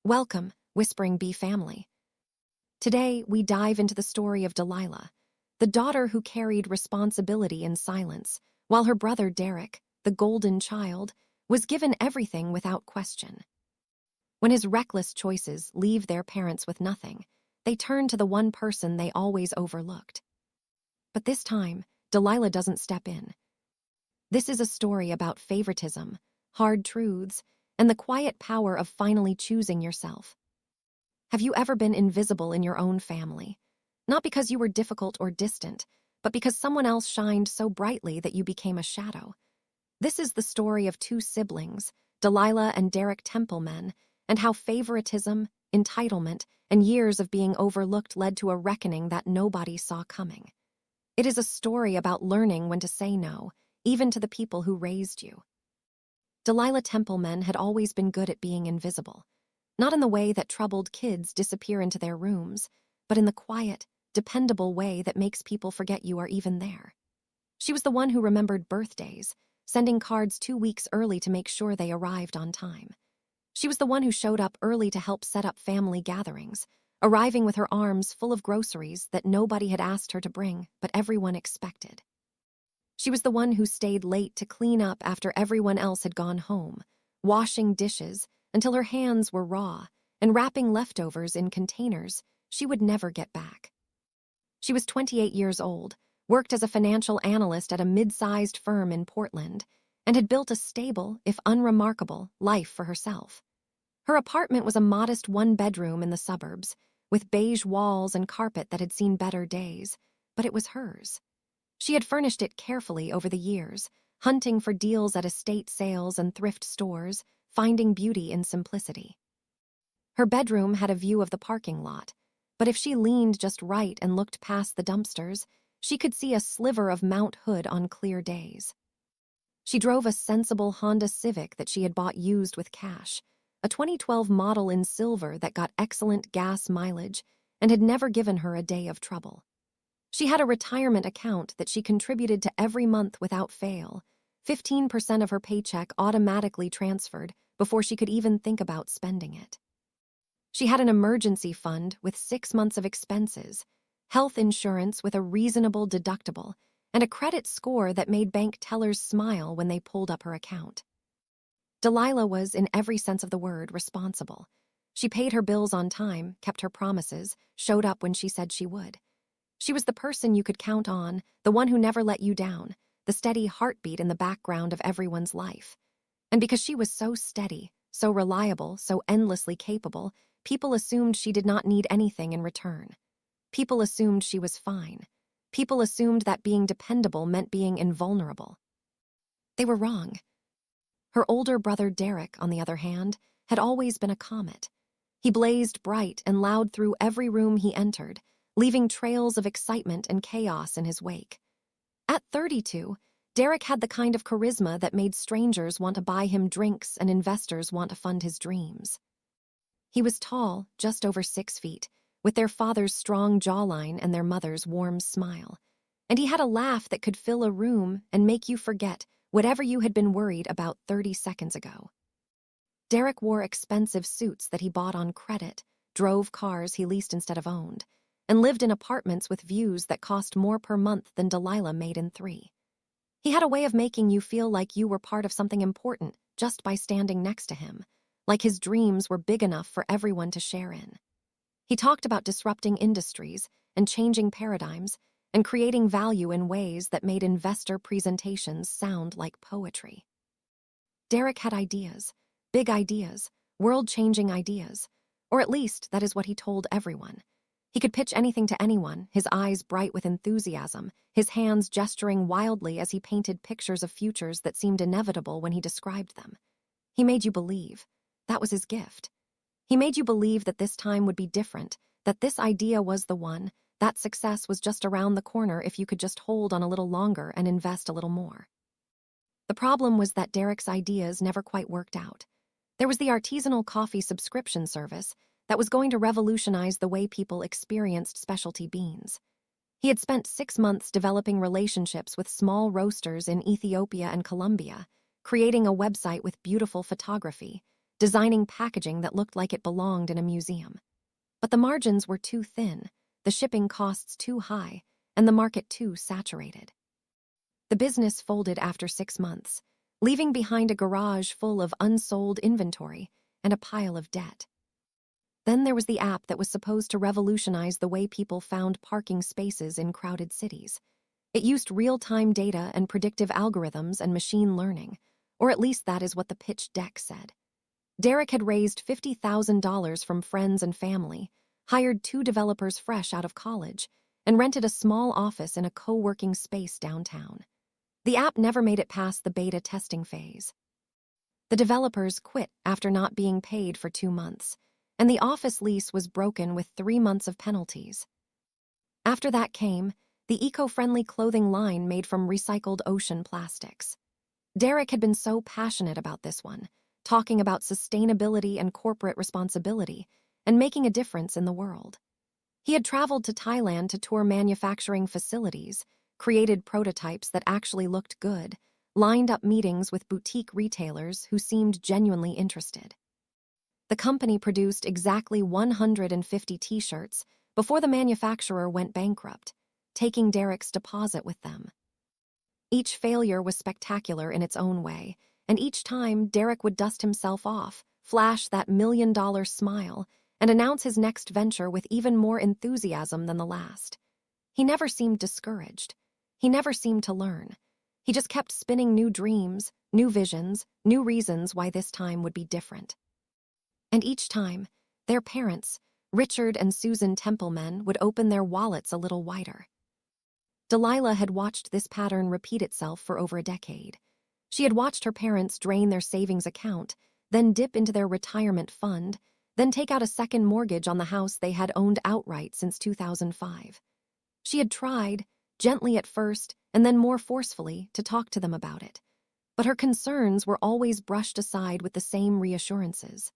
Welcome, Whispering Bee family. Today, we dive into the story of Delilah, the daughter who carried responsibility in silence, while her brother Derek, the golden child, was given everything without question. When his reckless choices leave their parents with nothing, they turn to the one person they always overlooked. But this time, Delilah doesn't step in. This is a story about favoritism, hard truths, and the quiet power of finally choosing yourself. Have you ever been invisible in your own family? Not because you were difficult or distant, but because someone else shined so brightly that you became a shadow. This is the story of two siblings, Delilah and Derek Templeman, and how favoritism, entitlement, and years of being overlooked led to a reckoning that nobody saw coming. It is a story about learning when to say no, even to the people who raised you. Delilah Templeman had always been good at being invisible, not in the way that troubled kids disappear into their rooms, but in the quiet, dependable way that makes people forget you are even there. She was the one who remembered birthdays, sending cards 2 weeks early to make sure they arrived on time. She was the one who showed up early to help set up family gatherings, arriving with her arms full of groceries that nobody had asked her to bring, but everyone expected. She was the one who stayed late to clean up after everyone else had gone home, washing dishes until her hands were raw and wrapping leftovers in containers she would never get back. She was 28 years old, worked as a financial analyst at a mid-sized firm in Portland, and had built a stable, if unremarkable, life for herself. Her apartment was a modest one-bedroom in the suburbs, with beige walls and carpet that had seen better days, but it was hers. She had furnished it carefully over the years, hunting for deals at estate sales and thrift stores, finding beauty in simplicity. Her bedroom had a view of the parking lot, but if she leaned just right and looked past the dumpsters, she could see a sliver of Mount Hood on clear days. She drove a sensible Honda Civic that she had bought used with cash, a 2012 model in silver that got excellent gas mileage and had never given her a day of trouble. She had a retirement account that she contributed to every month without fail, 15% of her paycheck automatically transferred before she could even think about spending it. She had an emergency fund with 6 months of expenses, health insurance with a reasonable deductible, and a credit score that made bank tellers smile when they pulled up her account. Delilah was, in every sense of the word, responsible. She paid her bills on time, kept her promises, showed up when she said she would. She was the person you could count on, the one who never let you down, the steady heartbeat in the background of everyone's life. And because she was so steady, so reliable, so endlessly capable, people assumed she did not need anything in return. People assumed she was fine. People assumed that being dependable meant being invulnerable. They were wrong. Her older brother Derek, on the other hand, had always been a comet. He blazed bright and loud through every room he entered, leaving trails of excitement and chaos in his wake. At 32, Derek had the kind of charisma that made strangers want to buy him drinks and investors want to fund his dreams. He was tall, just over 6 feet, with their father's strong jawline and their mother's warm smile. And he had a laugh that could fill a room and make you forget whatever you had been worried about 30 seconds ago. Derek wore expensive suits that he bought on credit, drove cars he leased instead of owned, and lived in apartments with views that cost more per month than Delilah made in 3. He had a way of making you feel like you were part of something important just by standing next to him, like his dreams were big enough for everyone to share in. He talked about disrupting industries and changing paradigms and creating value in ways that made investor presentations sound like poetry. Derek had ideas, big ideas, world-changing ideas, or at least that is what he told everyone. He could pitch anything to anyone, his eyes bright with enthusiasm, his hands gesturing wildly as he painted pictures of futures that seemed inevitable when he described them. He made you believe. That was his gift. He made you believe that this time would be different, that this idea was the one, that success was just around the corner if you could just hold on a little longer and invest a little more. The problem was that Derek's ideas never quite worked out. There was the artisanal coffee subscription service that was going to revolutionize the way people experienced specialty beans. He had spent 6 months developing relationships with small roasters in Ethiopia and Colombia, creating a website with beautiful photography, designing packaging that looked like it belonged in a museum. But the margins were too thin, the shipping costs too high, and the market too saturated. The business folded after 6 months, leaving behind a garage full of unsold inventory and a pile of debt. Then there was the app that was supposed to revolutionize the way people found parking spaces in crowded cities. It used real-time data and predictive algorithms and machine learning, or at least that is what the pitch deck said. Derek had raised $50,000 from friends and family, hired 2 developers fresh out of college, and rented a small office in a co-working space downtown. The app never made it past the beta testing phase. The developers quit after not being paid for 2 months, and the office lease was broken with 3 months of penalties. After that came the eco-friendly clothing line made from recycled ocean plastics. Derek had been so passionate about this one, talking about sustainability and corporate responsibility, and making a difference in the world. He had traveled to Thailand to tour manufacturing facilities, created prototypes that actually looked good, lined up meetings with boutique retailers who seemed genuinely interested. The company produced exactly 150 t-shirts before the manufacturer went bankrupt, taking Derek's deposit with them. Each failure was spectacular in its own way, and each time Derek would dust himself off, flash that million-dollar smile, and announce his next venture with even more enthusiasm than the last. He never seemed discouraged. He never seemed to learn. He just kept spinning new dreams, new visions, new reasons why this time would be different. And each time, their parents, Richard and Susan Templeman, would open their wallets a little wider. Delilah had watched this pattern repeat itself for over a decade. She had watched her parents drain their savings account, then dip into their retirement fund, then take out a second mortgage on the house they had owned outright since 2005. She had tried, gently at first, and then more forcefully, to talk to them about it. But her concerns were always brushed aside with the same reassurances.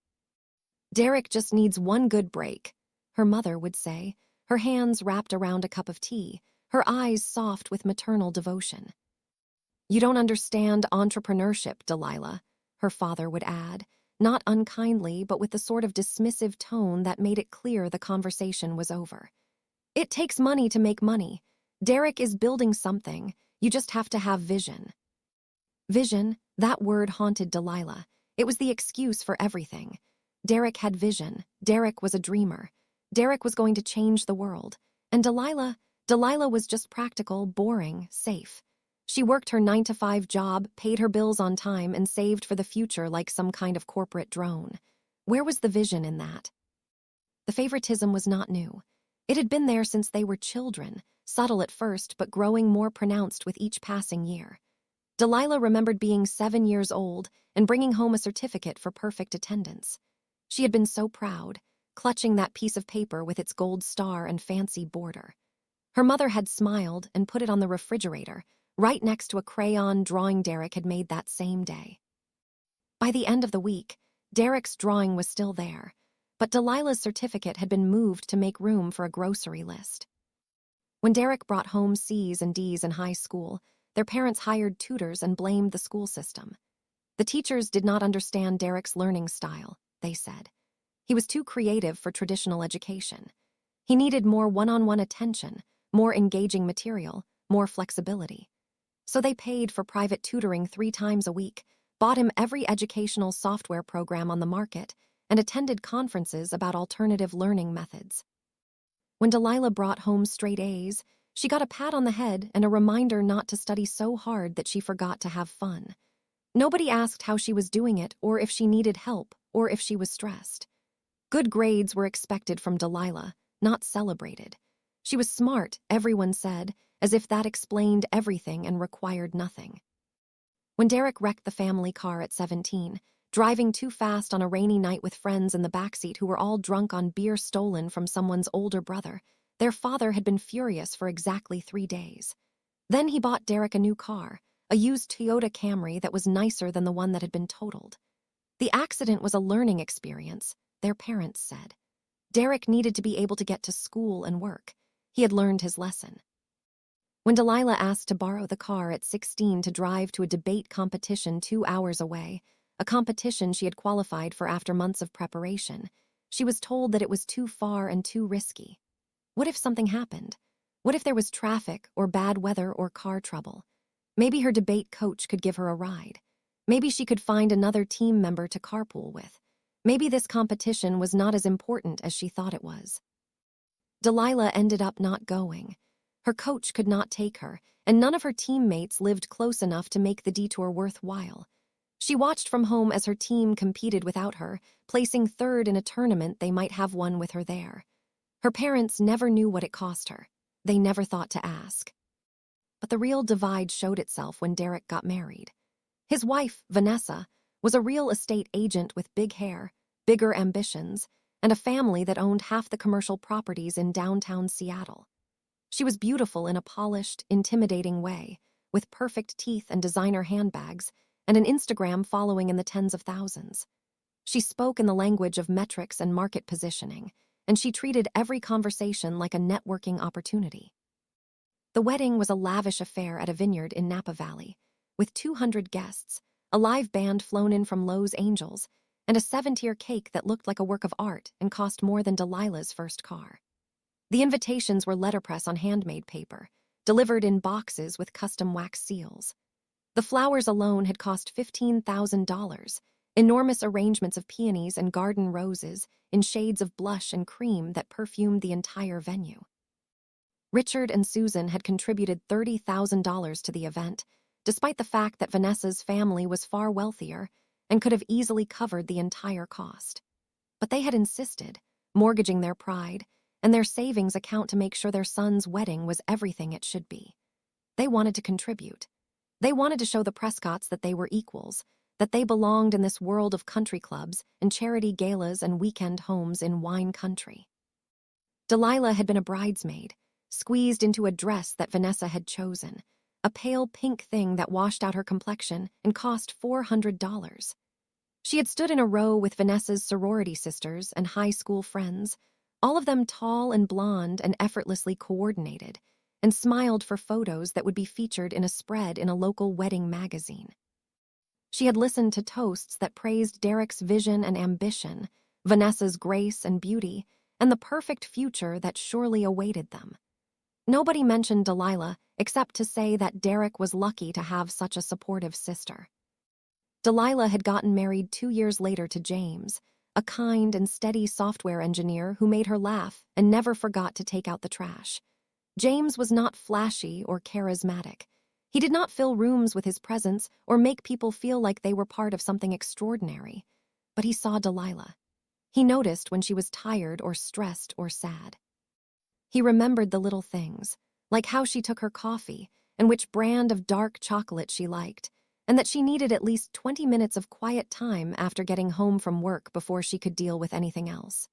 "Derek just needs one good break," her mother would say, her hands wrapped around a cup of tea, her eyes soft with maternal devotion. "You don't understand entrepreneurship, Delilah," her father would add, not unkindly but with the sort of dismissive tone that made it clear the conversation was over. "It takes money to make money. Derek is building something. You just have to have vision." Vision, that word haunted Delilah. It was the excuse for everything. Derek had vision. Derek was a dreamer. Derek was going to change the world. And Delilah was just practical, boring, safe. She worked her 9-to-5 job, paid her bills on time, and saved for the future like some kind of corporate drone. Where was the vision in that? The favoritism was not new. It had been there since they were children, subtle at first but growing more pronounced with each passing year. Delilah remembered being 7 years old and bringing home a certificate for perfect attendance. She had been so proud, clutching that piece of paper with its gold star and fancy border. Her mother had smiled and put it on the refrigerator, right next to a crayon drawing Derek had made that same day. By the end of the week, Derek's drawing was still there, but Delilah's certificate had been moved to make room for a grocery list. When Derek brought home C's and D's in high school, their parents hired tutors and blamed the school system. The teachers did not understand Derek's learning style, they said. He was too creative for traditional education. He needed more one-on-one attention, more engaging material, more flexibility. So they paid for private tutoring 3 times a week, bought him every educational software program on the market, and attended conferences about alternative learning methods. When Delilah brought home straight A's, she got a pat on the head and a reminder not to study so hard that she forgot to have fun. Nobody asked how she was doing it or if she needed help or if she was stressed. Good grades were expected from Delilah, not celebrated. She was smart, everyone said, as if that explained everything and required nothing. When Derek wrecked the family car at 17, driving too fast on a rainy night with friends in the backseat who were all drunk on beer stolen from someone's older brother, their father had been furious for exactly 3 days. Then he bought Derek a new car, a used Toyota Camry that was nicer than the one that had been totaled. The accident was a learning experience, their parents said. Derek needed to be able to get to school and work. He had learned his lesson. When Delilah asked to borrow the car at 16 to drive to a debate competition 2 hours away, a competition she had qualified for after months of preparation. She was told that it was too far and too risky. What if something happened? What if there was traffic or bad weather or car trouble? Maybe her debate coach could give her a ride. Maybe she could find another team member to carpool with. Maybe this competition was not as important as she thought it was. Delilah ended up not going. Her coach could not take her, and none of her teammates lived close enough to make the detour worthwhile. She watched from home as her team competed without her, placing third in a tournament they might have won with her there. Her parents never knew what it cost her. They never thought to ask. But the real divide showed itself when Derek got married. His wife, Vanessa, was a real estate agent with big hair, bigger ambitions, and a family that owned half the commercial properties in downtown Seattle. She was beautiful in a polished, intimidating way, with perfect teeth and designer handbags, and an Instagram following in the tens of thousands. She spoke in the language of metrics and market positioning, and she treated every conversation like a networking opportunity. The wedding was a lavish affair at a vineyard in Napa Valley, with 200 guests, a live band flown in from Los Angeles, and a 7-tier cake that looked like a work of art and cost more than Delilah's first car. The invitations were letterpress on handmade paper, delivered in boxes with custom wax seals. The flowers alone had cost $15,000, enormous arrangements of peonies and garden roses in shades of blush and cream that perfumed the entire venue. Richard and Susan had contributed $30,000 to the event, despite the fact that Vanessa's family was far wealthier and could have easily covered the entire cost. But they had insisted, mortgaging their pride and their savings account to make sure their son's wedding was everything it should be. They wanted to contribute. They wanted to show the Prescotts that they were equals, that they belonged in this world of country clubs and charity galas and weekend homes in wine country. Delilah had been a bridesmaid, squeezed into a dress that Vanessa had chosen, a pale pink thing that washed out her complexion and cost $400. She had stood in a row with Vanessa's sorority sisters and high school friends, all of them tall and blonde and effortlessly coordinated, and smiled for photos that would be featured in a spread in a local wedding magazine. She had listened to toasts that praised Derek's vision and ambition, Vanessa's grace and beauty, and the perfect future that surely awaited them. Nobody mentioned Delilah except to say that Derek was lucky to have such a supportive sister. Delilah had gotten married 2 years later to James, a kind and steady software engineer who made her laugh and never forgot to take out the trash. James was not flashy or charismatic. He did not fill rooms with his presence or make people feel like they were part of something extraordinary. But he saw Delilah. He noticed when she was tired or stressed or sad. He remembered the little things, like how she took her coffee and which brand of dark chocolate she liked, and that she needed at least 20 minutes of quiet time after getting home from work before she could deal with anything else.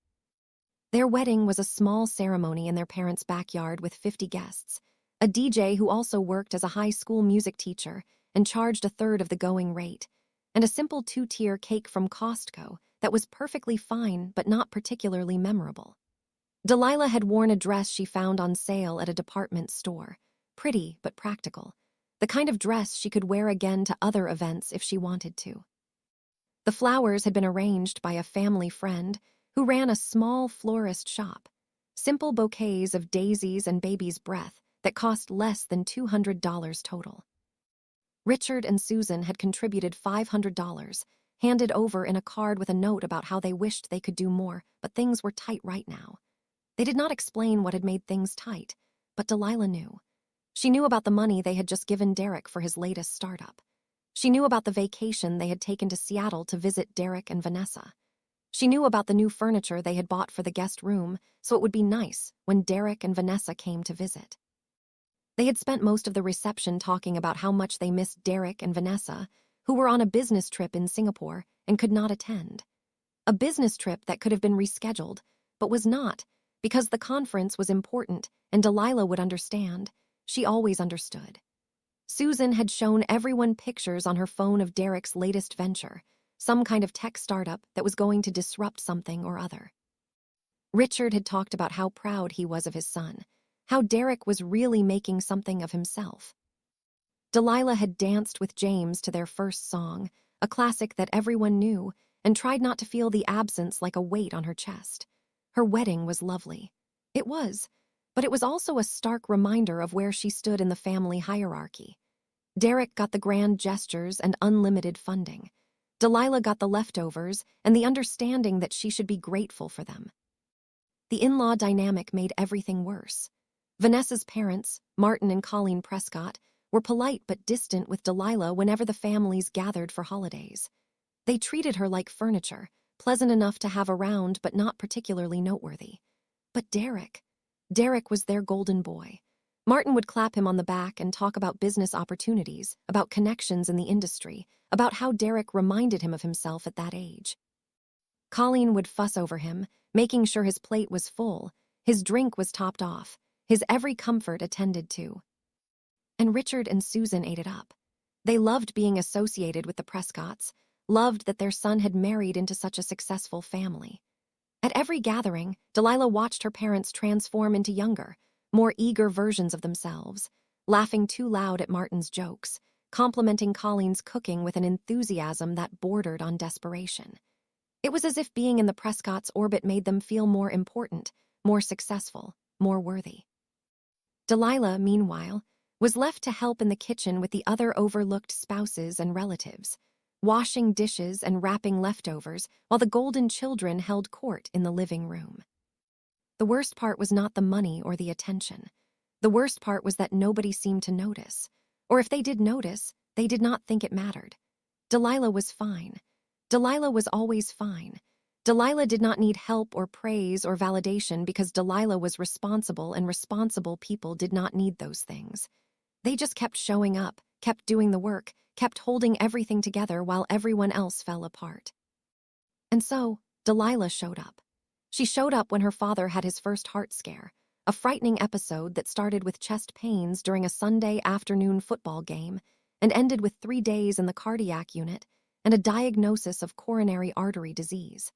Their wedding was a small ceremony in their parents' backyard with 50 guests, a DJ who also worked as a high school music teacher and charged a third of the going rate, and a simple 2-tier cake from Costco that was perfectly fine but not particularly memorable. Delilah had worn a dress she found on sale at a department store, pretty but practical, the kind of dress she could wear again to other events if she wanted to. The flowers had been arranged by a family friend who ran a small florist shop, simple bouquets of daisies and baby's breath that cost less than $200 total. Richard and Susan had contributed $500, handed over in a card with a note about how they wished they could do more, but things were tight right now. They did not explain what had made things tight, but Delilah knew. She knew about the money they had just given Derek for his latest startup. She knew about the vacation they had taken to Seattle to visit Derek and Vanessa. She knew about the new furniture they had bought for the guest room, so it would be nice when Derek and Vanessa came to visit. They had spent most of the reception talking about how much they missed Derek and Vanessa, who were on a business trip in Singapore and could not attend. A business trip that could have been rescheduled, but was not, because the conference was important and Delilah would understand. She always understood. Susan had shown everyone pictures on her phone of Derek's latest venture, some kind of tech startup that was going to disrupt something or other. Richard had talked about how proud he was of his son, how Derek was really making something of himself. Delilah had danced with James to their first song, a classic that everyone knew, and tried not to feel the absence like a weight on her chest. Her wedding was lovely. It was, but it was also a stark reminder of where she stood in the family hierarchy. Derek got the grand gestures and unlimited funding. Delilah got the leftovers and the understanding that she should be grateful for them. The in-law dynamic made everything worse. Vanessa's parents, Martin and Colleen Prescott, were polite but distant with Delilah whenever the families gathered for holidays. They treated her like furniture, pleasant enough to have around but not particularly noteworthy. But Derek was their golden boy. Martin would clap him on the back and talk about business opportunities, about connections in the industry, about how Derek reminded him of himself at that age. Colleen would fuss over him, making sure his plate was full, his drink was topped off, his every comfort attended to. And Richard and Susan ate it up. They loved being associated with the Prescotts, loved that their son had married into such a successful family. At every gathering, Delilah watched her parents transform into younger, more eager versions of themselves, laughing too loud at Martin's jokes, complimenting Colleen's cooking with an enthusiasm that bordered on desperation. It was as if being in the Prescotts' orbit made them feel more important, more successful, more worthy. Delilah, meanwhile, was left to help in the kitchen with the other overlooked spouses and relatives, washing dishes and wrapping leftovers while the golden children held court in the living room. The worst part was not the money or the attention. The worst part was that nobody seemed to notice. Or if they did notice, they did not think it mattered. Delilah was fine. Delilah was always fine. Delilah did not need help or praise or validation because Delilah was responsible, and responsible people did not need those things. They just kept showing up, kept doing the work, kept holding everything together while everyone else fell apart. And so, Delilah showed up. She showed up when her father had his first heart scare, a frightening episode that started with chest pains during a Sunday afternoon football game and ended with 3 days in the cardiac unit and a diagnosis of coronary artery disease.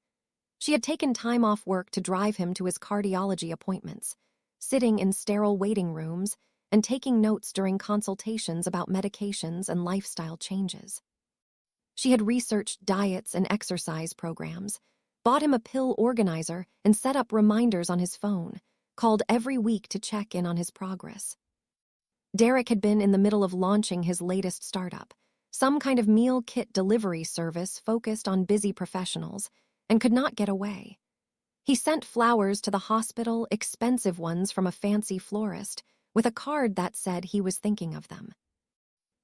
She had taken time off work to drive him to his cardiology appointments, sitting in sterile waiting rooms and taking notes during consultations about medications and lifestyle changes. She had researched diets and exercise programs, bought him a pill organizer, and set up reminders on his phone, called every week to check in on his progress. Derek had been in the middle of launching his latest startup, some kind of meal kit delivery service focused on busy professionals, and could not get away. He sent flowers to the hospital, expensive ones from a fancy florist, with a card that said he was thinking of them.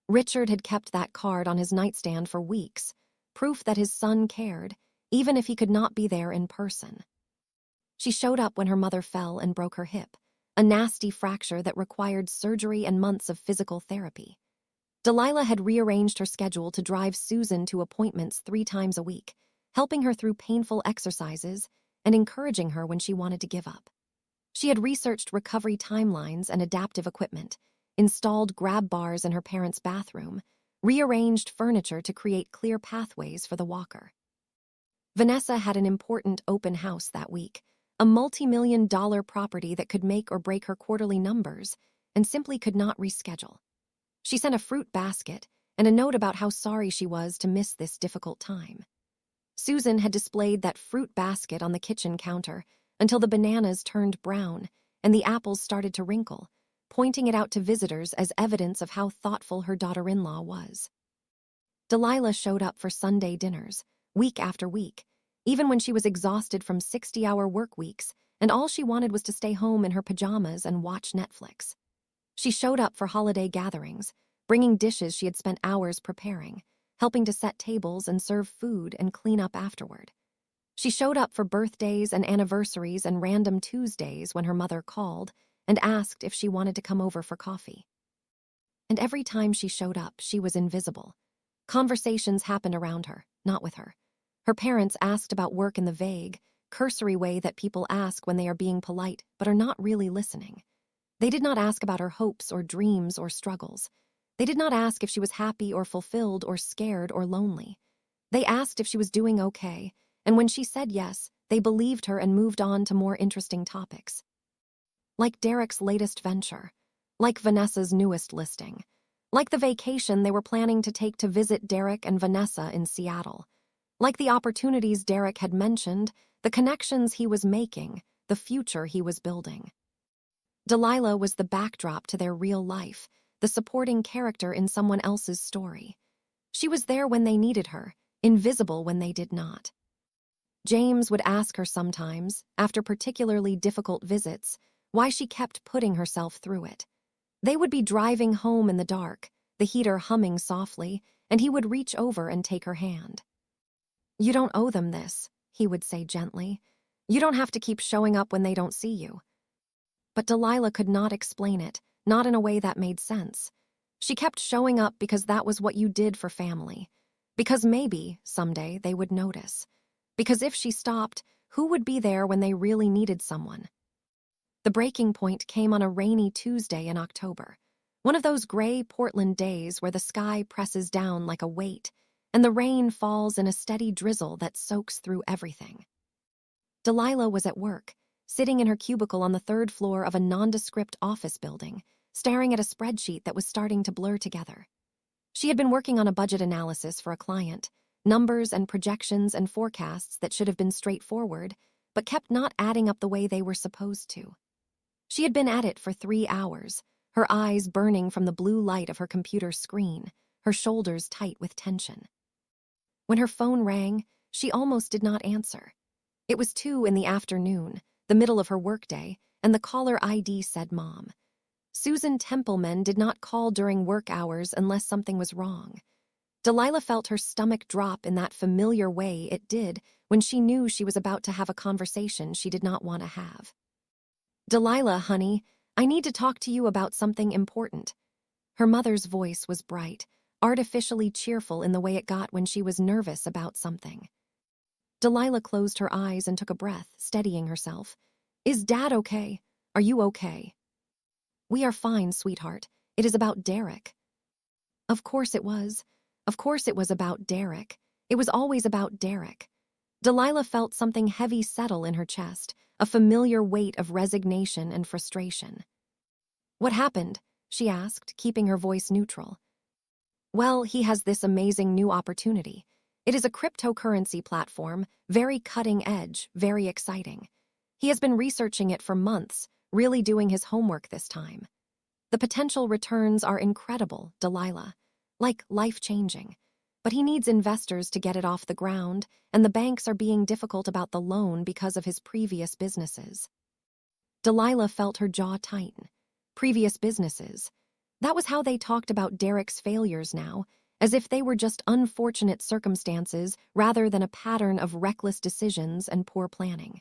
Richard had kept that card on his nightstand for weeks, proof that his son cared, even if he could not be there in person. She showed up when her mother fell and broke her hip, a nasty fracture that required surgery and months of physical therapy. Delilah had rearranged her schedule to drive Susan to appointments 3 times a week, helping her through painful exercises and encouraging her when she wanted to give up. She had researched recovery timelines and adaptive equipment, installed grab bars in her parents' bathroom, rearranged furniture to create clear pathways for the walker. Vanessa had an important open house that week, a multi-million-dollar property that could make or break her quarterly numbers, and simply could not reschedule. She sent a fruit basket and a note about how sorry she was to miss this difficult time. Susan had displayed that fruit basket on the kitchen counter until the bananas turned brown and the apples started to wrinkle, pointing it out to visitors as evidence of how thoughtful her daughter-in-law was. Delilah showed up for Sunday dinners, week after week, even when she was exhausted from 60-hour work weeks and all she wanted was to stay home in her pajamas and watch Netflix. She showed up for holiday gatherings, bringing dishes she had spent hours preparing, helping to set tables and serve food and clean up afterward. She showed up for birthdays and anniversaries and random Tuesdays when her mother called and asked if she wanted to come over for coffee. And every time she showed up, she was invisible. Conversations happened around her, not with her. Her parents asked about work in the vague, cursory way that people ask when they are being polite but are not really listening. They did not ask about her hopes or dreams or struggles. They did not ask if she was happy or fulfilled or scared or lonely. They asked if she was doing okay, and when she said yes, they believed her and moved on to more interesting topics. Like Derek's latest venture, like Vanessa's newest listing, Like the vacation they were planning to take to visit Derek and Vanessa in Seattle. Like the opportunities Derek had mentioned, the connections he was making, the future he was building. Delilah was the backdrop to their real life, the supporting character in someone else's story. She was there when they needed her, invisible when they did not. James would ask her sometimes, after particularly difficult visits, why she kept putting herself through it. They would be driving home in the dark, the heater humming softly, and he would reach over and take her hand. "You don't owe them this," he would say gently. "You don't have to keep showing up when they don't see you." But Delilah could not explain it, not in a way that made sense. She kept showing up because that was what you did for family. Because maybe, someday, they would notice. Because if she stopped, who would be there when they really needed someone? The breaking point came on a rainy Tuesday in October. One of those gray Portland days where the sky presses down like a weight, and the rain falls in a steady drizzle that soaks through everything. Delilah was at work, sitting in her cubicle on the third floor of a nondescript office building, staring at a spreadsheet that was starting to blur together. She had been working on a budget analysis for a client, numbers and projections and forecasts that should have been straightforward, but kept not adding up the way they were supposed to. She had been at it for 3 hours, her eyes burning from the blue light of her computer screen, her shoulders tight with tension. When her phone rang, she almost did not answer. It was 2 in the afternoon, the middle of her workday, and the caller ID said Mom. Susan Templeman did not call during work hours unless something was wrong. Delilah felt her stomach drop in that familiar way it did when she knew she was about to have a conversation she did not want to have. "Delilah, honey, I need to talk to you about something important." Her mother's voice was bright, artificially cheerful in the way it got when she was nervous about something. Delilah closed her eyes and took a breath, steadying herself. "Is Dad okay? Are you okay?" "We are fine, sweetheart. It is about Derek." Of course it was. Of course it was about Derek. It was always about Derek. Delilah felt something heavy settle in her chest, a familiar weight of resignation and frustration. "What happened?" she asked, keeping her voice neutral. "Well, he has this amazing new opportunity. It is a cryptocurrency platform, very cutting edge, very exciting. He has been researching it for months, really doing his homework this time. The potential returns are incredible, Delilah, like life-changing. But he needs investors to get it off the ground, and the banks are being difficult about the loan because of his previous businesses." Delilah felt her jaw tighten. Previous businesses. That was how they talked about Derek's failures now, as if they were just unfortunate circumstances rather than a pattern of reckless decisions and poor planning.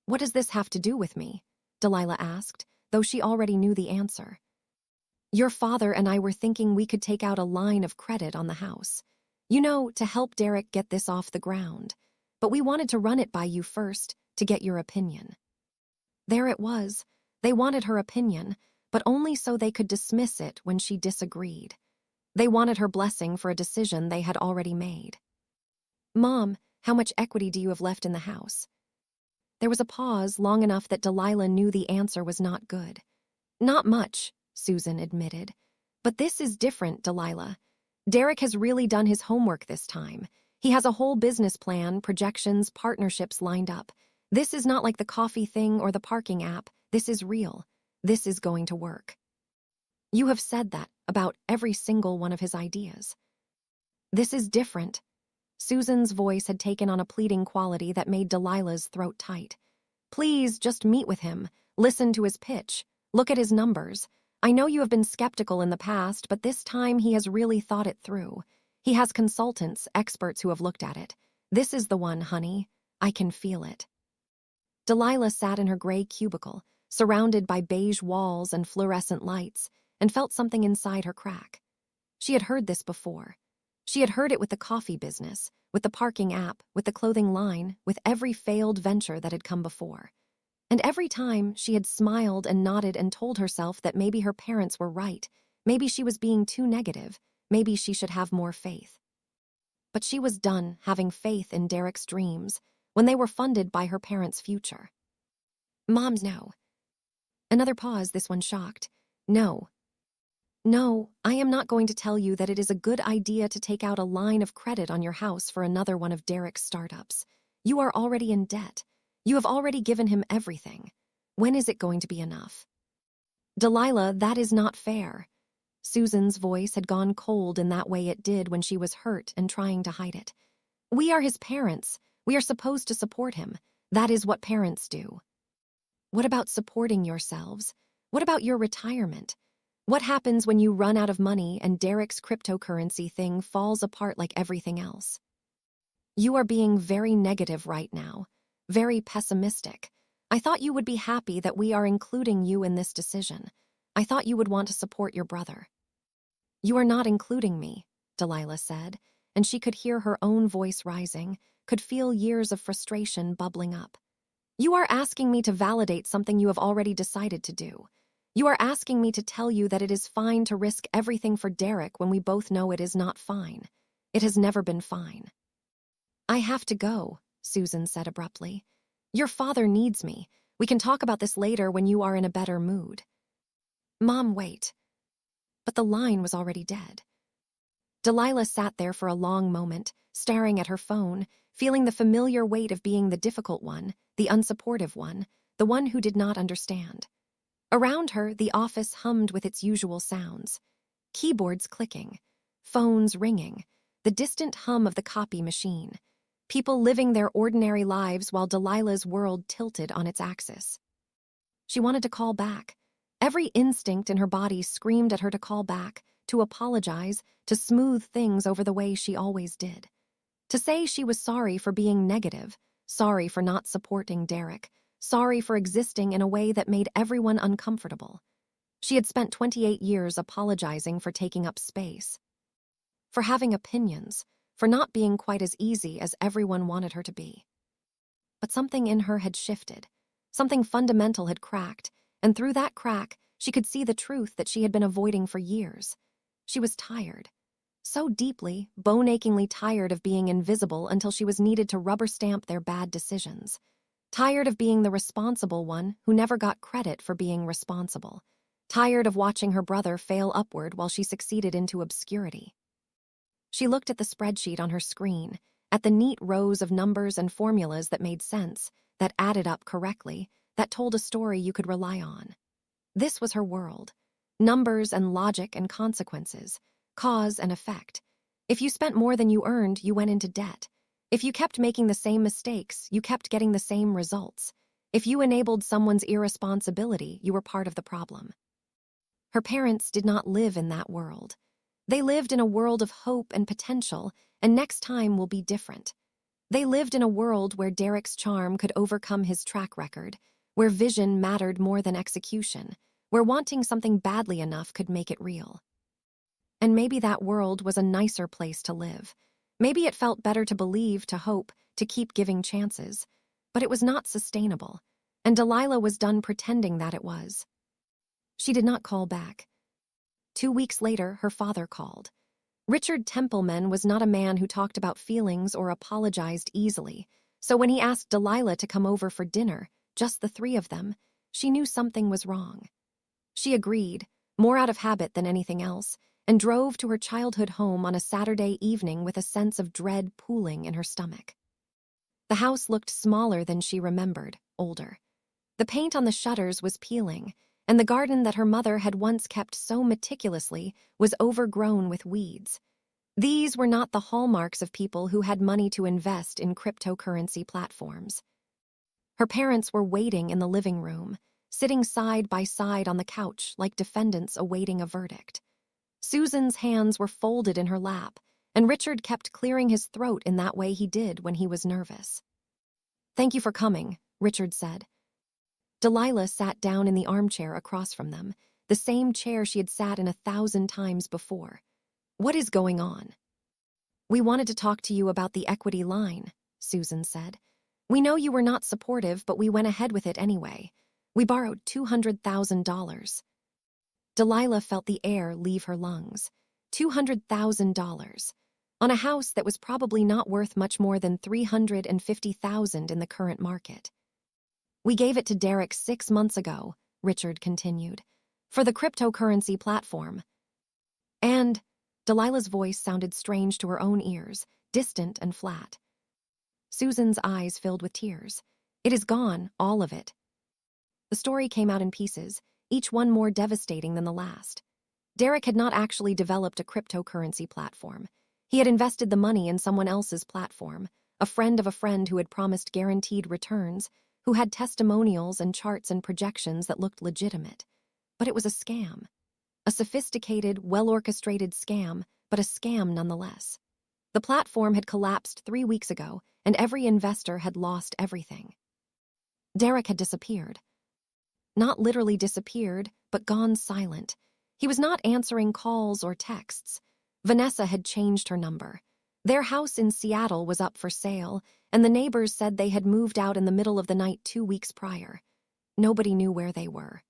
"What does this have to do with me?" Delilah asked, though she already knew the answer. "Your father and I were thinking we could take out a line of credit on the house. You know, to help Derek get this off the ground. But we wanted to run it by you first, to get your opinion." There it was. They wanted her opinion, but only so they could dismiss it when she disagreed. They wanted her blessing for a decision they had already made. "Mom, how much equity do you have left in the house?" There was a pause long enough that Delilah knew the answer was not good. "Not much," Susan admitted. "But this is different, Delilah. Derek has really done his homework this time. He has a whole business plan, projections, partnerships lined up. This is not like the coffee thing or the parking app. This is real. This is going to work." "You have said that about every single one of his ideas." "This is different." Susan's voice had taken on a pleading quality that made Delilah's throat tight. "Please, just meet with him. Listen to his pitch. Look at his numbers. I know you have been skeptical in the past, but this time he has really thought it through. He has consultants, experts who have looked at it. This is the one, honey. I can feel it." Delilah sat in her gray cubicle, surrounded by beige walls and fluorescent lights, and felt something inside her crack. She had heard this before. She had heard it with the coffee business, with the parking app, with the clothing line, with every failed venture that had come before. And every time, she had smiled and nodded and told herself that maybe her parents were right, maybe she was being too negative, maybe she should have more faith. But she was done having faith in Derek's dreams when they were funded by her parents' future. "Mom's no." Another pause, this one shocked. "No." No, I am not going to tell you that it is a good idea to take out a line of credit on your house for another one of Derek's startups. You are already in debt. You have already given him everything. When is it going to be enough? Delilah, that is not fair. Susan's voice had gone cold in that way it did when she was hurt and trying to hide it. We are his parents. We are supposed to support him. That is what parents do. What about supporting yourselves? What about your retirement? What happens when you run out of money and Derek's cryptocurrency thing falls apart like everything else? You are being very negative right now, very pessimistic. I thought you would be happy that we are including you in this decision. I thought you would want to support your brother. You are not including me, Delilah said, and she could hear her own voice rising, could feel years of frustration bubbling up. You are asking me to validate something you have already decided to do. You are asking me to tell you that it is fine to risk everything for Derek when we both know it is not fine. It has never been fine. I have to go, Susan said abruptly. Your father needs me. We can talk about this later when you are in a better mood. Mom, wait. But the line was already dead. Delilah sat there for a long moment, staring at her phone, feeling the familiar weight of being the difficult one, the unsupportive one, the one who did not understand. Around her, the office hummed with its usual sounds. Keyboards clicking, phones ringing, the distant hum of the copy machine. People living their ordinary lives while Delilah's world tilted on its axis. She wanted to call back. Every instinct in her body screamed at her to call back, to apologize, to smooth things over the way she always did. To say she was sorry for being negative, sorry for not supporting Derek, sorry for existing in a way that made everyone uncomfortable. She had spent 28 years apologizing for taking up space, for having opinions, for not being quite as easy as everyone wanted her to be. But something in her had shifted. Something fundamental had cracked, and through that crack, she could see the truth that she had been avoiding for years. She was tired. So deeply, bone-achingly tired of being invisible until she was needed to rubber stamp their bad decisions. Tired of being the responsible one who never got credit for being responsible. Tired of watching her brother fail upward while she succeeded into obscurity. She looked at the spreadsheet on her screen, at the neat rows of numbers and formulas that made sense, that added up correctly, that told a story you could rely on. This was her world. Numbers and logic and consequences, cause and effect. If you spent more than you earned, you went into debt. If you kept making the same mistakes, you kept getting the same results. If you enabled someone's irresponsibility, you were part of the problem. Her parents did not live in that world. They lived in a world of hope and potential, and next time will be different. They lived in a world where Derek's charm could overcome his track record, where vision mattered more than execution, where wanting something badly enough could make it real. And maybe that world was a nicer place to live. Maybe it felt better to believe, to hope, to keep giving chances. But it was not sustainable, and Delilah was done pretending that it was. She did not call back. 2 weeks later, her father called. Richard Templeman was not a man who talked about feelings or apologized easily, so when he asked Delilah to come over for dinner, just the three of them, she knew something was wrong. She agreed, more out of habit than anything else, and drove to her childhood home on a Saturday evening with a sense of dread pooling in her stomach. The house looked smaller than she remembered, older. The paint on the shutters was peeling, and the garden that her mother had once kept so meticulously was overgrown with weeds. These were not the hallmarks of people who had money to invest in cryptocurrency platforms. Her parents were waiting in the living room, sitting side by side on the couch like defendants awaiting a verdict. Susan's hands were folded in her lap, and Richard kept clearing his throat in that way he did when he was nervous. "Thank you for coming," Richard said. Delilah sat down in the armchair across from them, the same chair she had sat in 1,000 times before. "What is going on?" "We wanted to talk to you about the equity line," Susan said. "We know you were not supportive, but we went ahead with it anyway. We borrowed $200,000. Delilah felt the air leave her lungs. $200,000. On a house that was probably not worth much more than $350,000 in the current market. "We gave it to Derek 6 months ago," Richard continued, "for the cryptocurrency platform. And Delilah's voice sounded strange to her own ears, distant and flat. Susan's eyes filled with tears. It is gone, all of it. The story came out in pieces, each one more devastating than the last. Derek had not actually developed a cryptocurrency platform. He had invested the money in someone else's platform, a friend of a friend who had promised guaranteed returns, who had testimonials and charts and projections that looked legitimate. But it was a scam. A sophisticated, well-orchestrated scam, but a scam nonetheless. The platform had collapsed 3 weeks ago, and every investor had lost everything. Derek had disappeared. Not literally disappeared, but gone silent. He was not answering calls or texts. Vanessa had changed her number. Their house in Seattle was up for sale, and the neighbors said they had moved out in the middle of the night 2 weeks prior. Nobody knew where they were.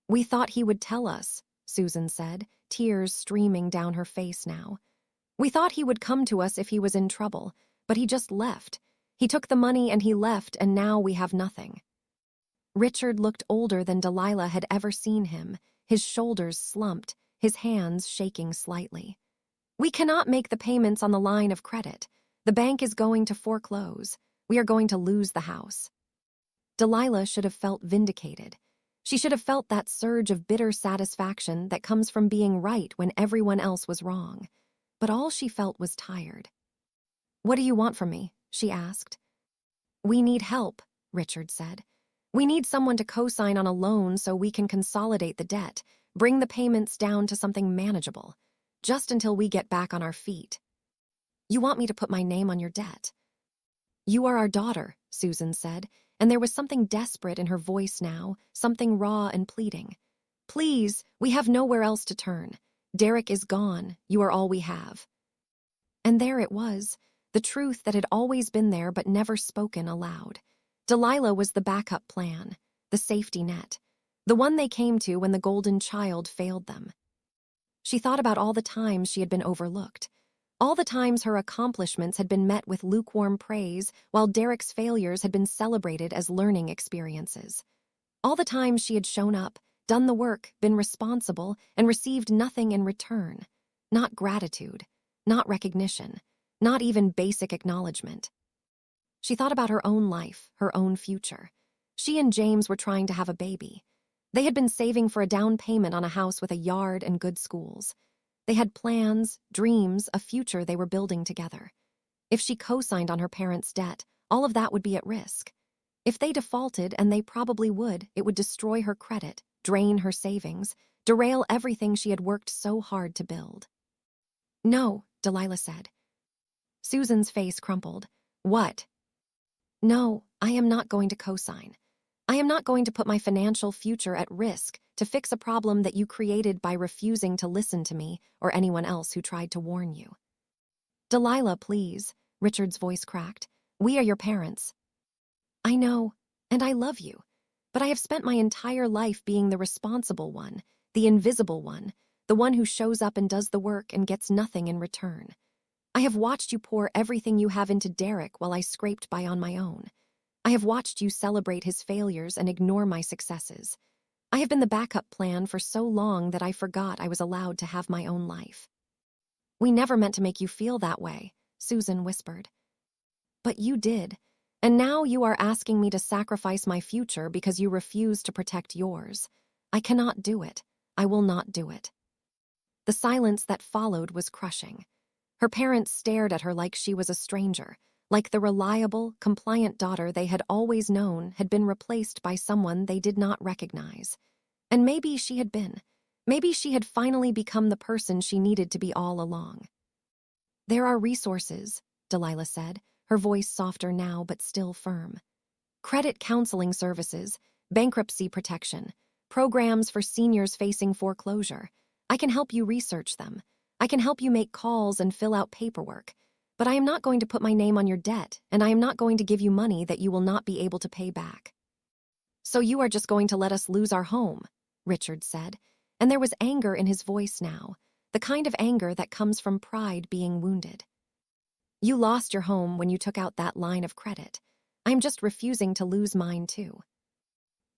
"We thought he would tell us," Susan said, tears streaming down her face now. "We thought he would come to us if he was in trouble, but he just left. He took the money and he left, and now we have nothing." Richard looked older than Delilah had ever seen him, his shoulders slumped, his hands shaking slightly. "We cannot make the payments on the line of credit. The bank is going to foreclose. We are going to lose the house." Delilah should have felt vindicated. She should have felt that surge of bitter satisfaction that comes from being right when everyone else was wrong. But all she felt was tired. "What do you want from me?" she asked. "We need help," Richard said. "We need someone to co-sign on a loan so we can consolidate the debt, bring the payments down to something manageable, just until we get back on our feet." "You want me to put my name on your debt?" "You are our daughter," Susan said, and there was something desperate in her voice now, something raw and pleading. "Please, we have nowhere else to turn. Derek is gone. You are all we have." And there it was, the truth that had always been there but never spoken aloud. Delilah was the backup plan, the safety net, the one they came to when the golden child failed them. She thought about all the times she had been overlooked, all the times her accomplishments had been met with lukewarm praise while Derek's failures had been celebrated as learning experiences. All the times she had shown up, done the work, been responsible, and received nothing in return. Not gratitude, not recognition, not even basic acknowledgement. She thought about her own life, her own future. She and James were trying to have a baby. They had been saving for a down payment on a house with a yard and good schools. They had plans, dreams, a future they were building together. If she co-signed on her parents' debt, all of that would be at risk. If they defaulted, and they probably would, it would destroy her credit, drain her savings, derail everything she had worked so hard to build. "No," Delilah said. Susan's face crumpled. "What?" "No, I am not going to co-sign. I am not going to put my financial future at risk to fix a problem that you created by refusing to listen to me or anyone else who tried to warn you." "Delilah, please," Richard's voice cracked. "We are your parents." "I know, and I love you, but I have spent my entire life being the responsible one, the invisible one, the one who shows up and does the work and gets nothing in return. I have watched you pour everything you have into Derek while I scraped by on my own. I have watched you celebrate his failures and ignore my successes. I have been the backup plan for so long that I forgot I was allowed to have my own life." "We never meant to make you feel that way," Susan whispered. "But you did, and now you are asking me to sacrifice my future because you refuse to protect yours. I cannot do it. I will not do it." The silence that followed was crushing. Her parents stared at her like she was a stranger, like the reliable, compliant daughter they had always known had been replaced by someone they did not recognize. And maybe she had been. Maybe she had finally become the person she needed to be all along. "There are resources," Delilah said, her voice softer now but still firm. "Credit counseling services, bankruptcy protection, programs for seniors facing foreclosure. I can help you research them. I can help you make calls and fill out paperwork. But I am not going to put my name on your debt, and I am not going to give you money that you will not be able to pay back." "So you are just going to let us lose our home," Richard said, and there was anger in his voice now, the kind of anger that comes from pride being wounded. "You lost your home when you took out that line of credit. I am just refusing to lose mine too."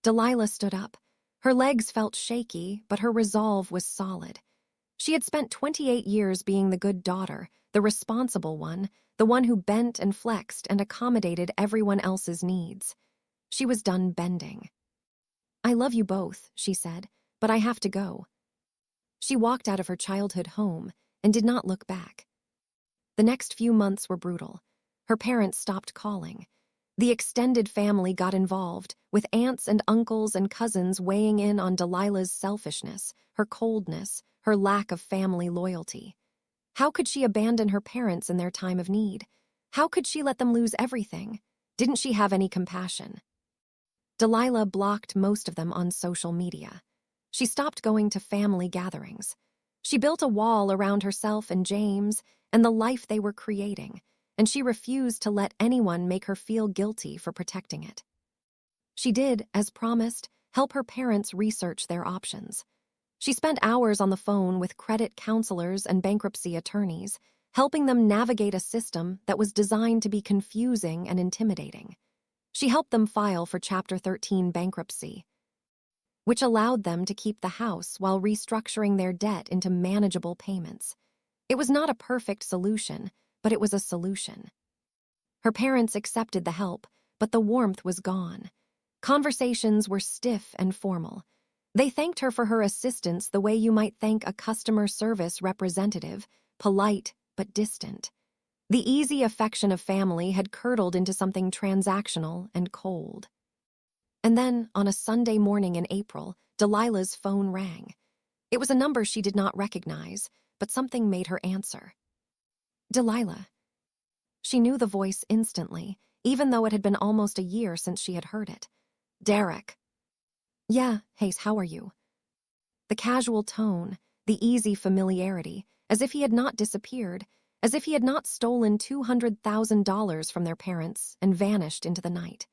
Delilah stood up. Her legs felt shaky, but her resolve was solid. She had spent 28 years being the good daughter, the responsible one, the one who bent and flexed and accommodated everyone else's needs. She was done bending. "I love you both," she said, "but I have to go." She walked out of her childhood home and did not look back. The next few months were brutal. Her parents stopped calling. The extended family got involved, with aunts and uncles and cousins weighing in on Delilah's selfishness, her coldness, her lack of family loyalty. How could she abandon her parents in their time of need? How could she let them lose everything? Didn't she have any compassion? Delilah blocked most of them on social media. She stopped going to family gatherings. She built a wall around herself and James and the life they were creating, and she refused to let anyone make her feel guilty for protecting it. She did, as promised, help her parents research their options. She spent hours on the phone with credit counselors and bankruptcy attorneys, helping them navigate a system that was designed to be confusing and intimidating. She helped them file for Chapter 13 bankruptcy, which allowed them to keep the house while restructuring their debt into manageable payments. It was not a perfect solution, but it was a solution. Her parents accepted the help, but the warmth was gone. Conversations were stiff and formal. They thanked her for her assistance the way you might thank a customer service representative, polite but distant. The easy affection of family had curdled into something transactional and cold. And then, on a Sunday morning in April, Delilah's phone rang. It was a number she did not recognize, but something made her answer. "Delilah." She knew the voice instantly, even though it had been almost a year since she had heard it. "Derek." "Yeah, Hayes, how are you?" The casual tone, the easy familiarity, as if he had not disappeared, as if he had not stolen $200,000 from their parents and vanished into the night.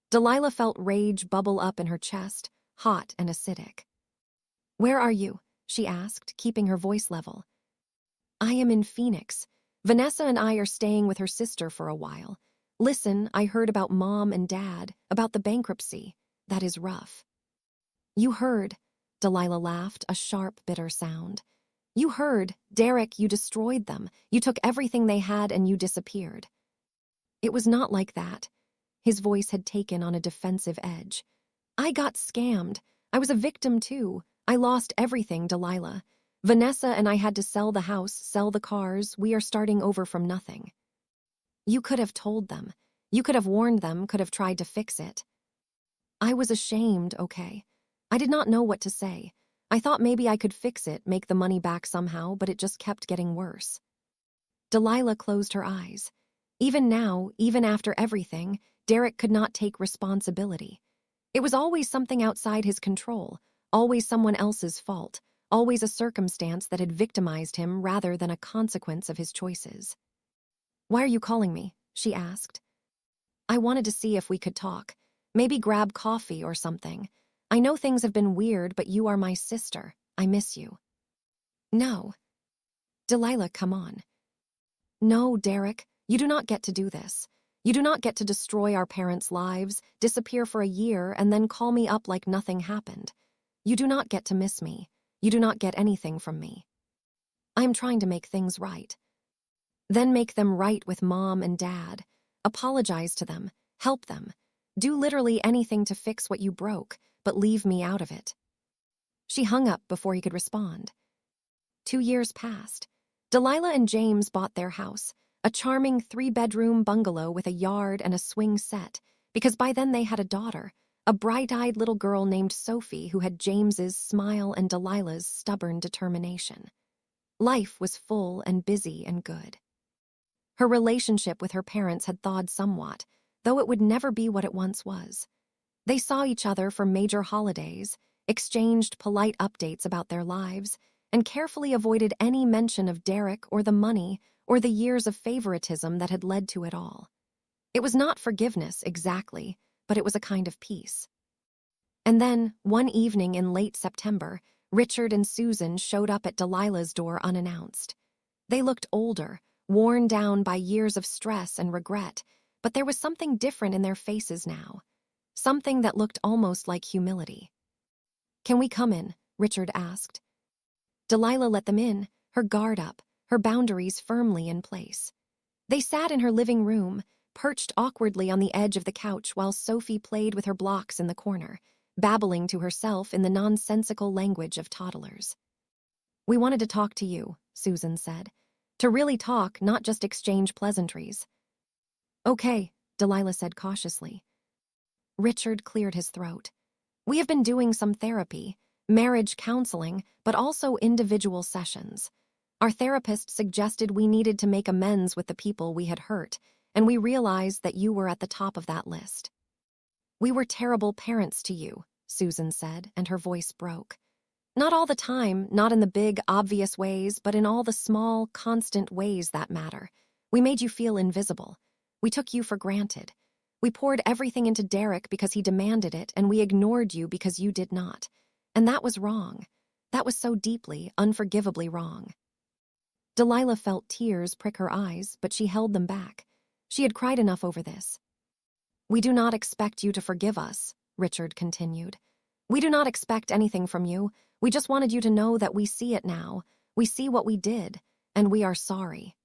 Delilah felt rage bubble up in her chest, hot and acidic. "Where are you?" she asked, keeping her voice level. "I am in Phoenix. Vanessa and I are staying with her sister for a while. Listen, I heard about Mom and Dad, about the bankruptcy. That is rough." "You heard," Delilah laughed, a sharp, bitter sound. "You heard, Derek, you destroyed them. You took everything they had and you disappeared." "It was not like that." His voice had taken on a defensive edge. "I got scammed. I was a victim too. I lost everything, Delilah. Vanessa and I had to sell the house, sell the cars. We are starting over from nothing." "You could have told them. You could have warned them, could have tried to fix it." "I was ashamed, okay? I did not know what to say. I thought maybe I could fix it, make the money back somehow, but it just kept getting worse." Delilah closed her eyes. Even now, even after everything, Derek could not take responsibility. It was always something outside his control, always someone else's fault, always a circumstance that had victimized him rather than a consequence of his choices. "Why are you calling me?" she asked. "I wanted to see if we could talk. Maybe grab coffee or something. I know things have been weird, but you are my sister. I miss you." "No." "Delilah, come on." "No, Derek, you do not get to do this. You do not get to destroy our parents' lives, disappear for a year, and then call me up like nothing happened. You do not get to miss me. You do not get anything from me. I am trying to make things right." "Then make them right with Mom and Dad. Apologize to them. Help them. Do literally anything to fix what you broke, but leave me out of it." She hung up before he could respond. 2 years passed. Delilah and James bought their house, a charming 3-bedroom bungalow with a yard and a swing set, because by then they had a daughter, a bright-eyed little girl named Sophie who had James's smile and Delilah's stubborn determination. Life was full and busy and good. Her relationship with her parents had thawed somewhat, though it would never be what it once was. They saw each other for major holidays, exchanged polite updates about their lives, and carefully avoided any mention of Derek or the money or the years of favoritism that had led to it all. It was not forgiveness, exactly, but it was a kind of peace. And then, one evening in late September, Richard and Susan showed up at Delilah's door unannounced. They looked older, worn down by years of stress and regret, but there was something different in their faces now. Something that looked almost like humility. "Can we come in?" Richard asked. Delilah let them in, her guard up, her boundaries firmly in place. They sat in her living room, perched awkwardly on the edge of the couch while Sophie played with her blocks in the corner, babbling to herself in the nonsensical language of toddlers. "We wanted to talk to you," Susan said. "To really talk, not just exchange pleasantries." "Okay," Delilah said cautiously. Richard cleared his throat. "We have been doing some therapy, marriage counseling, but also individual sessions. Our therapist suggested we needed to make amends with the people we had hurt, and we realized that you were at the top of that list." "We were terrible parents to you," Susan said, and her voice broke. "Not all the time, not in the big, obvious ways, but in all the small, constant ways that matter. We made you feel invisible. We took you for granted. We poured everything into Derek because he demanded it, and we ignored you because you did not. And that was wrong. That was so deeply, unforgivably wrong." Delilah felt tears prick her eyes, but she held them back. She had cried enough over this. "We do not expect you to forgive us," Richard continued. "We do not expect anything from you. We just wanted you to know that we see it now. We see what we did, and we are sorry."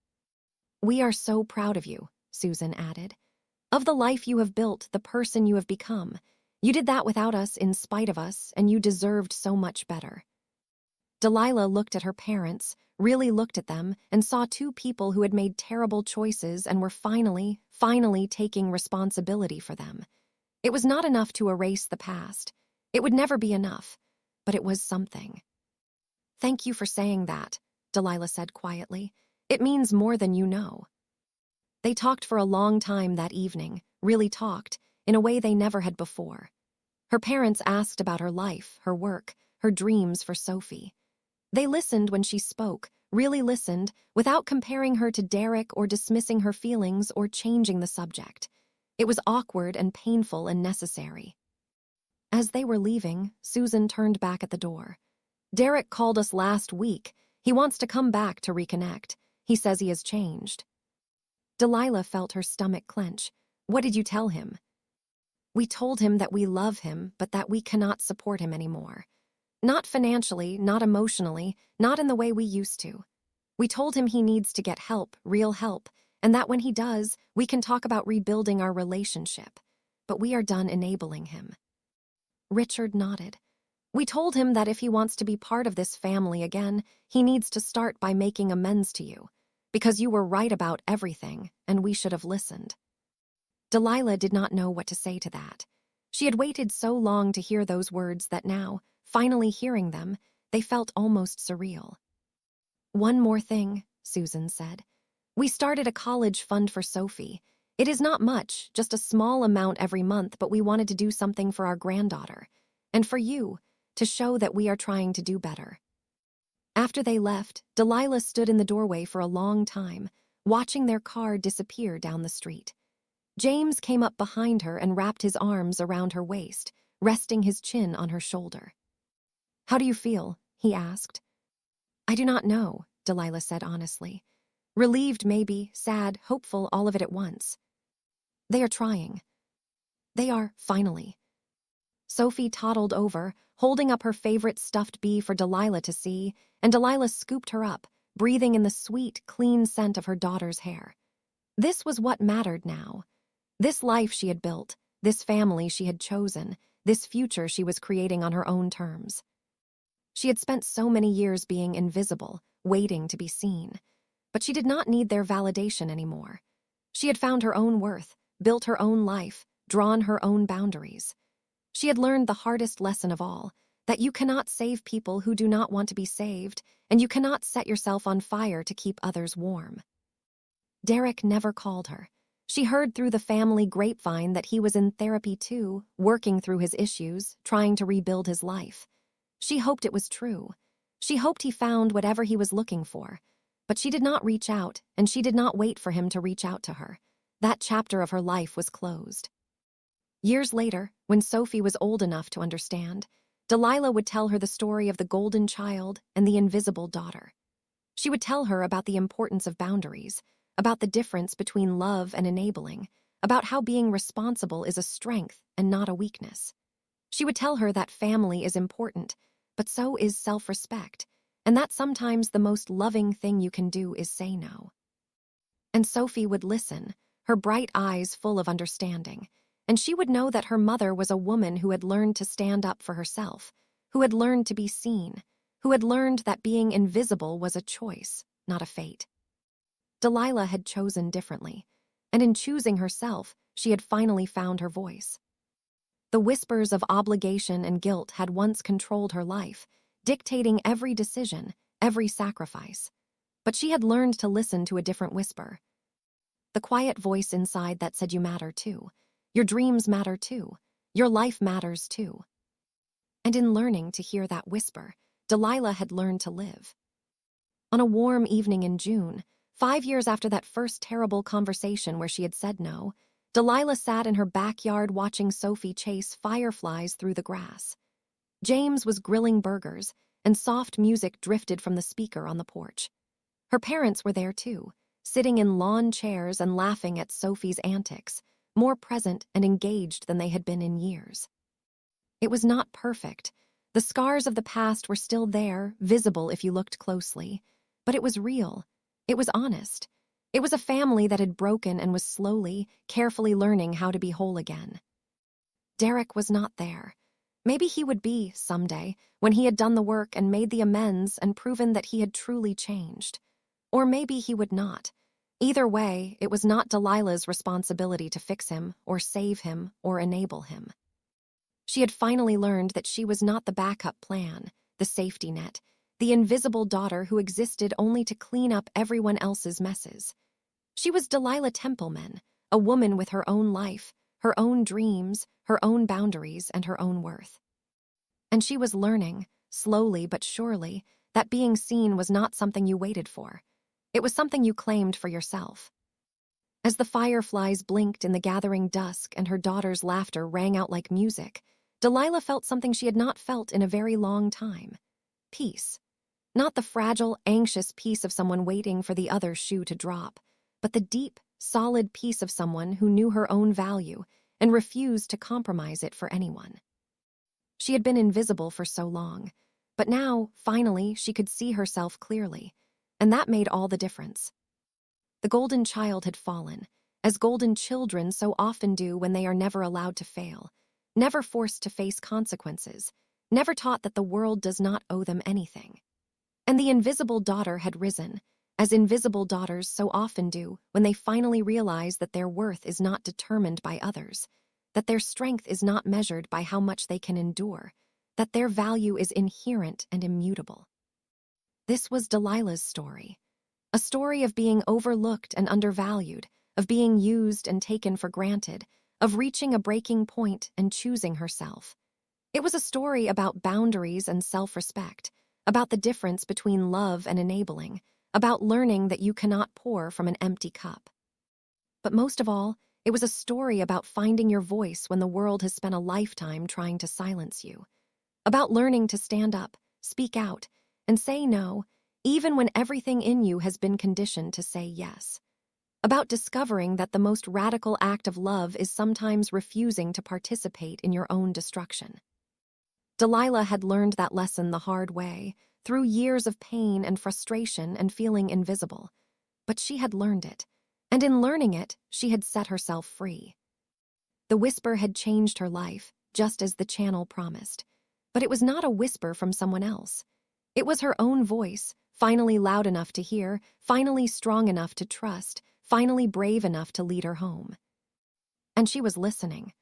"We are so proud of you," Susan added. "Of the life you have built, the person you have become. You did that without us, in spite of us, and you deserved so much better." Delilah looked at her parents, really looked at them, and saw two people who had made terrible choices and were finally taking responsibility for them. It was not enough to erase the past. It would never be enough, but it was something. "Thank you for saying that," Delilah said quietly. "It means more than you know." They talked for a long time that evening, really talked, in a way they never had before. Her parents asked about her life, her work, her dreams for Sophie. They listened when she spoke, really listened, without comparing her to Derek or dismissing her feelings or changing the subject. It was awkward and painful and necessary. As they were leaving, Susan turned back at the door. "Derek called us last week. He wants to come back to reconnect. He says he has changed." Delilah felt her stomach clench. "What did you tell him?" "We told him that we love him, but that we cannot support him anymore. Not financially, not emotionally, not in the way we used to. We told him he needs to get help, real help, and that when he does, we can talk about rebuilding our relationship. But we are done enabling him." Richard nodded. "We told him that if he wants to be part of this family again, he needs to start by making amends to you. Because you were right about everything, and we should have listened." Delilah did not know what to say to that. She had waited so long to hear those words that now, finally hearing them, they felt almost surreal. "One more thing," Susan said. "We started a college fund for Sophie. It is not much, just a small amount every month, but we wanted to do something for our granddaughter. And for you, to show that we are trying to do better." After they left, Delilah stood in the doorway for a long time, watching their car disappear down the street. James came up behind her and wrapped his arms around her waist, resting his chin on her shoulder. "How do you feel?" he asked. "I do not know," Delilah said honestly. "Relieved maybe, sad, hopeful, all of it at once." "They are trying." "They are, finally." Sophie toddled over, holding up her favorite stuffed bee for Delilah to see, and Delilah scooped her up, breathing in the sweet, clean scent of her daughter's hair. This was what mattered now. This life she had built, this family she had chosen, this future she was creating on her own terms. She had spent so many years being invisible, waiting to be seen. But she did not need their validation anymore. She had found her own worth, built her own life, drawn her own boundaries. She had learned the hardest lesson of all, that you cannot save people who do not want to be saved, and you cannot set yourself on fire to keep others warm. Derek never called her. She heard through the family grapevine that he was in therapy too, working through his issues, trying to rebuild his life. She hoped it was true. She hoped he found whatever he was looking for. But she did not reach out, and she did not wait for him to reach out to her. That chapter of her life was closed. Years later, when Sophie was old enough to understand, Delilah would tell her the story of the golden child and the invisible daughter. She would tell her about the importance of boundaries, about the difference between love and enabling, about how being responsible is a strength and not a weakness. She would tell her that family is important, but so is self-respect, and that sometimes the most loving thing you can do is say no. And Sophie would listen, her bright eyes full of understanding, and she would know that her mother was a woman who had learned to stand up for herself, who had learned to be seen, who had learned that being invisible was a choice, not a fate. Delilah had chosen differently, and in choosing herself, she had finally found her voice. The whispers of obligation and guilt had once controlled her life, dictating every decision, every sacrifice. But she had learned to listen to a different whisper. The quiet voice inside that said you matter too. Your dreams matter too. Your life matters too. And in learning to hear that whisper, Delilah had learned to live. On a warm evening in June, 5 years after that first terrible conversation where she had said no, Delilah sat in her backyard watching Sophie chase fireflies through the grass. James was grilling burgers, and soft music drifted from the speaker on the porch. Her parents were there too, sitting in lawn chairs and laughing at Sophie's antics, more present and engaged than they had been in years. It was not perfect. The scars of the past were still there, visible if you looked closely. But it was real. It was honest. It was a family that had broken and was slowly, carefully learning how to be whole again. Derek was not there. Maybe he would be, someday, when he had done the work and made the amends and proven that he had truly changed. Or maybe he would not. Either way, it was not Delilah's responsibility to fix him, or save him, or enable him. She had finally learned that she was not the backup plan, the safety net, the invisible daughter who existed only to clean up everyone else's messes. She was Delilah Templeman, a woman with her own life, her own dreams, her own boundaries, and her own worth. And she was learning, slowly but surely, that being seen was not something you waited for. It was something you claimed for yourself. As the fireflies blinked in the gathering dusk and her daughter's laughter rang out like music, Delilah felt something she had not felt in a very long time. Peace. Not the fragile, anxious peace of someone waiting for the other shoe to drop, but the deep, solid peace of someone who knew her own value and refused to compromise it for anyone. She had been invisible for so long, but now, finally, she could see herself clearly, and that made all the difference. The golden child had fallen, as golden children so often do when they are never allowed to fail, never forced to face consequences, never taught that the world does not owe them anything. And the invisible daughter had risen, as invisible daughters so often do when they finally realize that their worth is not determined by others, that their strength is not measured by how much they can endure, that their value is inherent and immutable. This was Delilah's story. A story of being overlooked and undervalued, of being used and taken for granted, of reaching a breaking point and choosing herself. It was a story about boundaries and self-respect, about the difference between love and enabling, about learning that you cannot pour from an empty cup. But most of all, it was a story about finding your voice when the world has spent a lifetime trying to silence you, about learning to stand up, speak out, and say no, even when everything in you has been conditioned to say yes. About discovering that the most radical act of love is sometimes refusing to participate in your own destruction. Delilah had learned that lesson the hard way, through years of pain and frustration and feeling invisible. But she had learned it, and in learning it, she had set herself free. The whisper had changed her life, just as the channel promised. But it was not a whisper from someone else. It was her own voice, finally loud enough to hear, finally strong enough to trust, finally brave enough to lead her home. And she was listening,